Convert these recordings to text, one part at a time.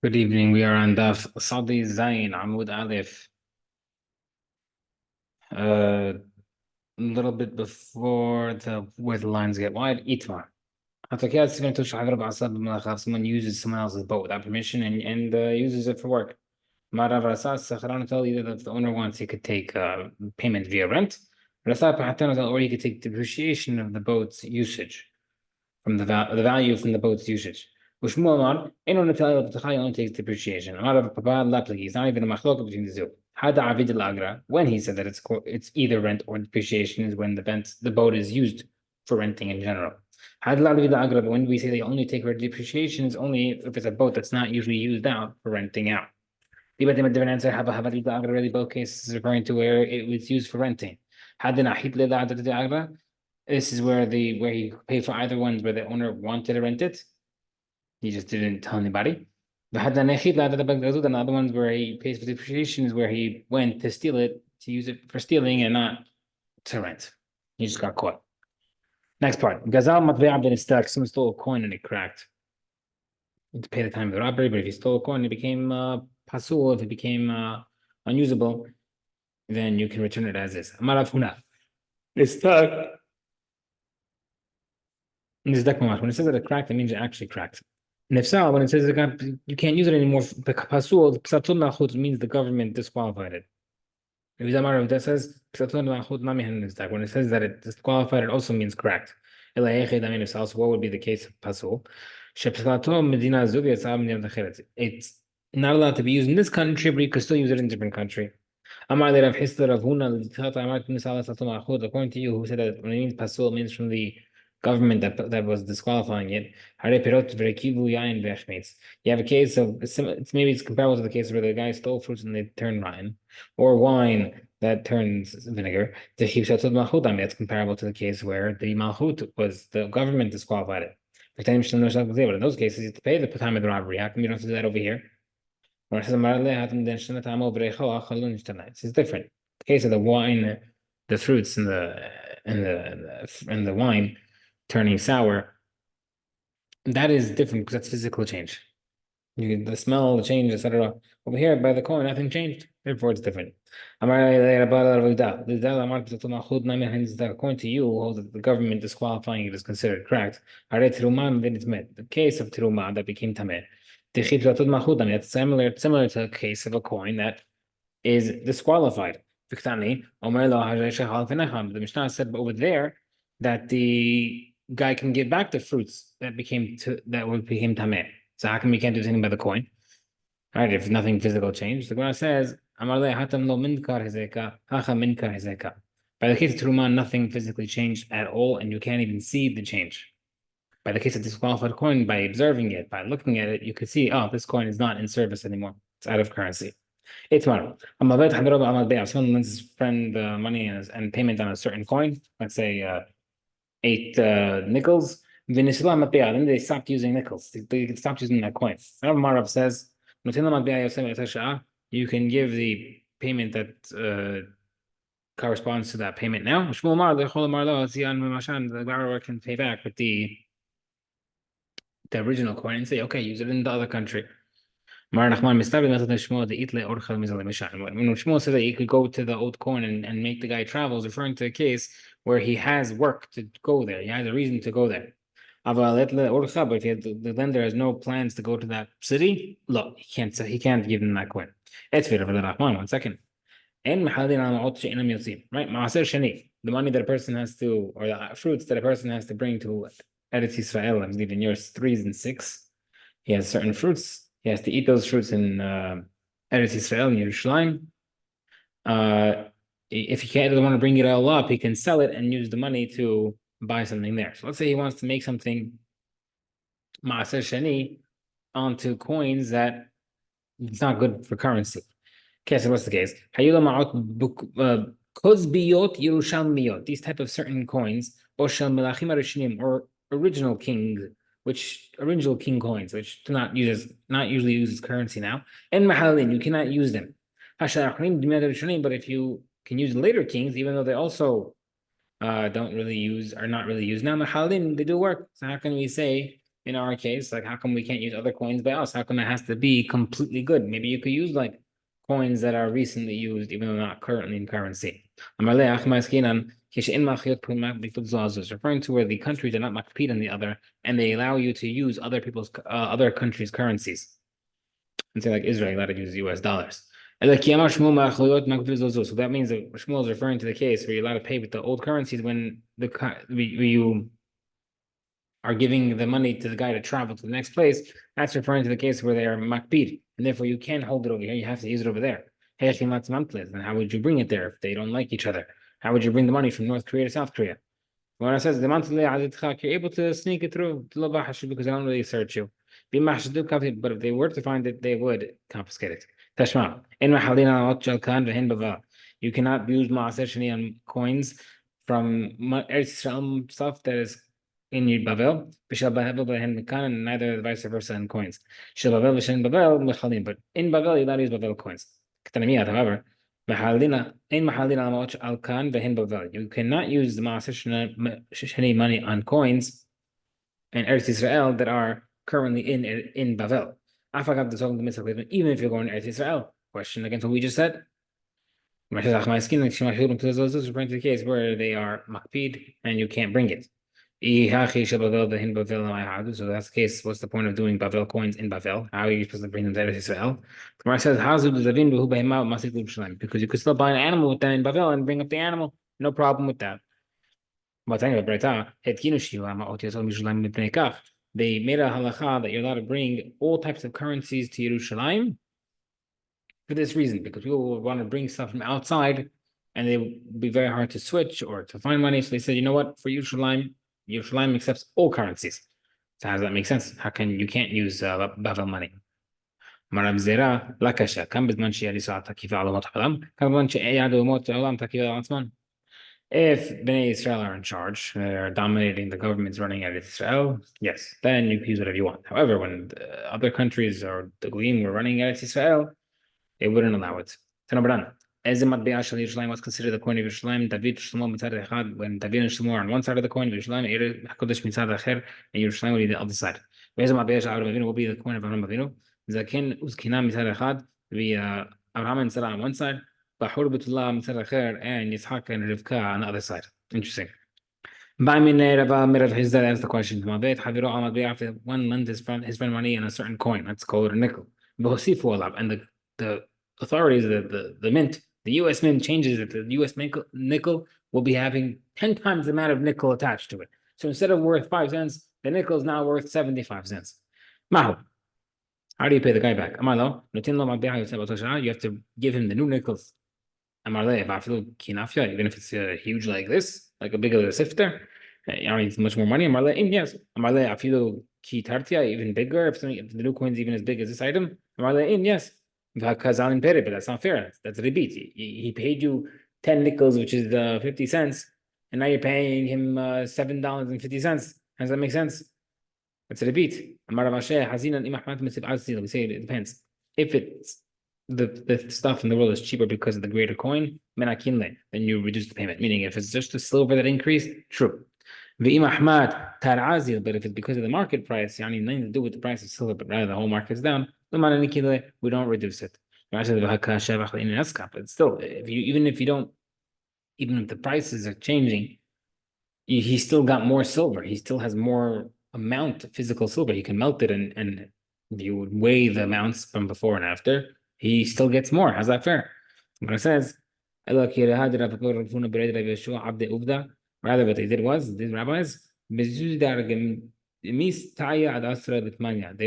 Good evening. We are on Daf Sadi Zayin Amud Aleph. A little bit before where the lines get wide. Itmar. Someone uses someone else's boat without permission and uses it for work. Marav Rasas Sakharan tell you that if the owner wants, he could take payment via rent. Or he could take depreciation of the boat's usage from the value from the boat's usage. وشمو أمر إنه نتائج بتخيل only takes depreciation. أمر بابا لا it's not even a مخلوق between the two. هذا عبيد الأجرة when he said that it's either rent or depreciation is when the boat is used for renting in general. هذا لا عبيد الأجرة but when we say they only take for depreciation is only if it's a boat that's not usually used out for renting out. دي بدي different answer have عبيد الأجرة really both cases is referring to where it was used for renting. هذا نحيط لعبيد الأجرة. This is where he paid for either ones where the owner wanted to rent it. He just didn't tell anybody. The other ones where he pays for depreciation is where he went to steal it, to use it for stealing and not to rent. He just got caught. Next part. Gazal matbea bin istak. Someone stole a coin and it cracked. To pay the time of the robbery, but if he stole a coin, it became pasul. If it became unusable, then you can return it as is. Amarav huna. Istak. When it says that it cracked, it means it actually cracked. Nefsa, when it says you can't use it anymore, pasul, psatul malchut means the government disqualified it. If that says psatul malchut nami hanistak, when it says that it disqualified, it also means cracked. So what would be the case of pasul? It's not allowed to be used in this country, but you could still use it in a different country. According to you, who said that when it means pasul, it means from the government that was disqualifying it. You have a case of maybe it's comparable to the case where the guy stole fruits and they turn rotten, or wine that turns vinegar. That's comparable to the case where the malchut was the government disqualified it. But in those cases, you have to pay the time of the robbery. How come you don't have to do that over here? It's different. The case of the wine, the fruits and the wine turning sour, that is different because that's physical change. You get the smell, the change, etc. Over here, by the coin, nothing changed. Therefore, it's different. According to you, who holds that the government disqualifying it is considered cracked. The case of Tiruma that became Tameh. It's similar to a case of a coin that is disqualified. The Mishnah said over there that the guy can give back the fruits that became tameh. So how come we can't do anything by the coin? Right? If nothing physical changed, the Gemara says, By the case of Truma, nothing physically changed at all, and you can't even see the change. By the case of disqualified coin, by observing it, by looking at it, you could see, oh, this coin is not in service anymore. It's out of currency. Someone lends his friend money and payment on a certain coin, let's say 8 nickels. Then they stopped using nickels. They stopped using that coin. Marav says, you can give the payment that corresponds to that payment now. The borrower can pay back with the original coin and say, okay, use it in the other country. When Shmuel said that you could go to the old coin and make the guy travel, is referring to a case where he has work to go there. He has a reason to go there. But if the lender has no plans to go to that city, look, he can't give him that coin. One second. Right? The money that a person has to, or the fruits that a person has to bring to Eretz Israel, I believe in yours 3 and 6. He has certain fruits. He has to eat those fruits in Eretz Israel, in Yerushalayim. If he doesn't want to bring it all up, he can sell it and use the money to buy something there. So let's say he wants to make something Maaser Sheni onto coins that it's not good for currency. Okay, so what's the case? Kozbiyot Yerushalmiyot, these type of certain coins, or original king, original king coins, which do not usually use as currency now, and mahalin, you cannot use them. But if you can use later kings, even though they also are not really used now, mahalin, they do work. So how can we say in our case, like how come we can't use other coins by us? How come it has to be completely good? Maybe you could use like coins that are recently used, even though not currently in currency. It's referring to where the countries are not makpid on the other, and they allow you to use other people's other countries' currencies. And say like Israel allowed to use US dollars. So that means that Shmuel is referring to the case where you're allowed to pay with the old currencies when you are giving the money to the guy to travel to the next place. That's referring to the case where they are makpid, and therefore you can't hold it over here. You have to use it over there. Then how would you bring it there if they don't like each other? How would you bring the money from North Korea to South Korea? When it says the monthly you're able to sneak it through because they don't really search you. But if they were to find it, they would confiscate it. Tashma. You cannot use Maaser Shani on coins from Eretz Yisrael stuff that is in Bavel. And neither vice versa in coins. But in Bavel, you don't use Bavel coins. However, you cannot use the Maaser Shani money on coins in Eretz Yisrael that are currently in Bavel. Even if you're going to Eretz Yisrael. Question against what we just said. Referring to the case where they are makpid and you can't bring it. So that's the case. What's the point of doing Bavel coins in Bavel? How are you supposed to bring them to Eretz Yisrael? Gemara says, because you could still buy an animal with that in Bavel and bring up the animal. No problem with that. They made a halacha that you're allowed to bring all types of currencies to Yerushalayim for this reason, because people will want to bring stuff from outside and they will be very hard to switch or to find money. So they said, you know what, for Yerushalayim accepts all currencies. So how does that make sense? How can you can't use Bavel money? If Bnei Israel are in charge, they're dominating the government's running out of Israel, yes, then you can use whatever you want. However, when other countries or the Goyim were running out of Israel, they wouldn't allow it. What's considered the coin of Yerushalayim? When David and Shlomo are on one side of the coin of Yerushalayim, and Yerushalayim will be the other side. Will be the coin of Avraham Avinu. Zaken Uzkina mitzad echad, Abraham and Sarah on one side, Bahur Betullah mitzad acher, and Yitzhak and Rivka on the other side. Interesting. That's the question. One lent his friend money in a certain coin. Let's call it a nickel. And the authorities, the mint, the US Mint changes it. The US nickel will be having 10 times the amount of nickel attached to it. So instead of worth 5 cents, the nickel is now worth 75 cents. Mahu. How do you pay the guy back? You have to give him the new nickels. Even if it's huge like this, like a bigger sifter, it's much more money. Yes. Even bigger, if the new coin is even as big as this item. Yes. But that's not fair. That's a rebate. He paid you 10 nickels, which is 50 cents, and now you're paying him $7.50. Does that make sense? That's a rebate. We say it depends. If it's the stuff in the world is cheaper because of the greater coin, then you reduce the payment. Meaning, if it's just the silver that increased, true. But if it's because of the market price, nothing to do with the price of silver, but rather the whole market's down, we don't reduce it. But still, even if the prices are changing, he still got more silver. He still has more amount of physical silver. He can melt it and you would weigh the amounts from before and after. He still gets more. How's that fair? What it says, rather what they did was, these rabbis, they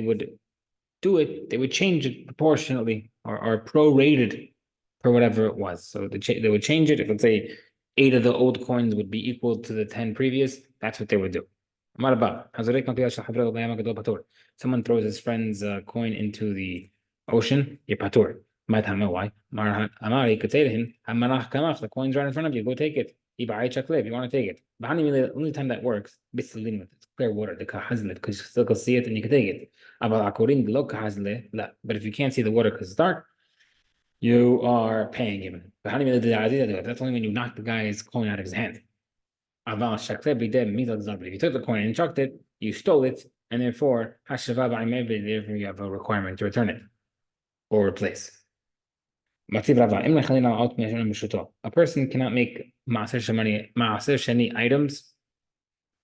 would do it, they would change it proportionately or prorated for whatever it was. So they would change it. If let's say 8 of the old coins would be equal to the 10 previous, that's what they would do. Someone throws his friend's coin into the ocean, you're patur. Might have no why. He could say to him, the coin's right in front of you, go take it. If you want to take it. The only time that works, it's clear water, because you still can see it and you can take it. But if you can't see the water because it's dark, you are paying him. That's only when you knock the guy's coin out of his hand. If you took the coin and chucked it, you stole it, and therefore, therefore you have a requirement to return it or replace. A person cannot make maaser sheni items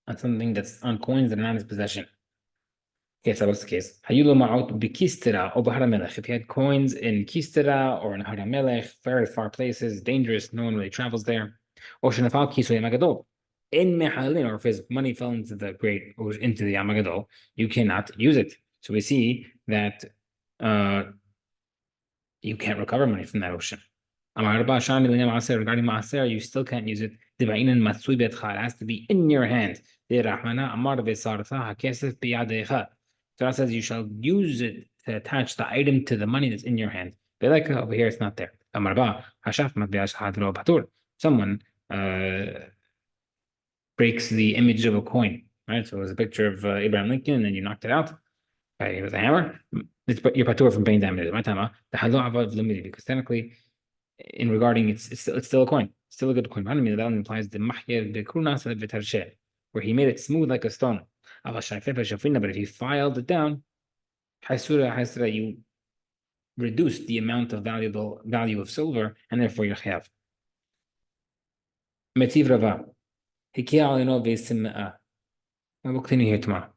on something that's on coins that are not in his possession. Yes, that was the case. If he had coins in Kistera or in Haramelech, very far places, dangerous, no one really travels there. Or in Mehalin, or if his money fell into the great or into the Yamagadol, you cannot use it. So we see that you can't recover money from that ocean. Regarding Maaser, you still can't use it. It has to be in your hand. Torah says you shall use it to attach the item to the money that's in your hand. Over here, it's not there. Someone breaks the image of a coin, right? So it was a picture of Abraham Lincoln, and then you knocked it out with a hammer. You're patur from paying damages. Because technically, in regarding it's still a coin, still a good coin. That implies the where he made it smooth like a stone. But if you filed it down, you reduce the amount of value of silver, and therefore you have. Metiv Rava. We'll continue here tomorrow.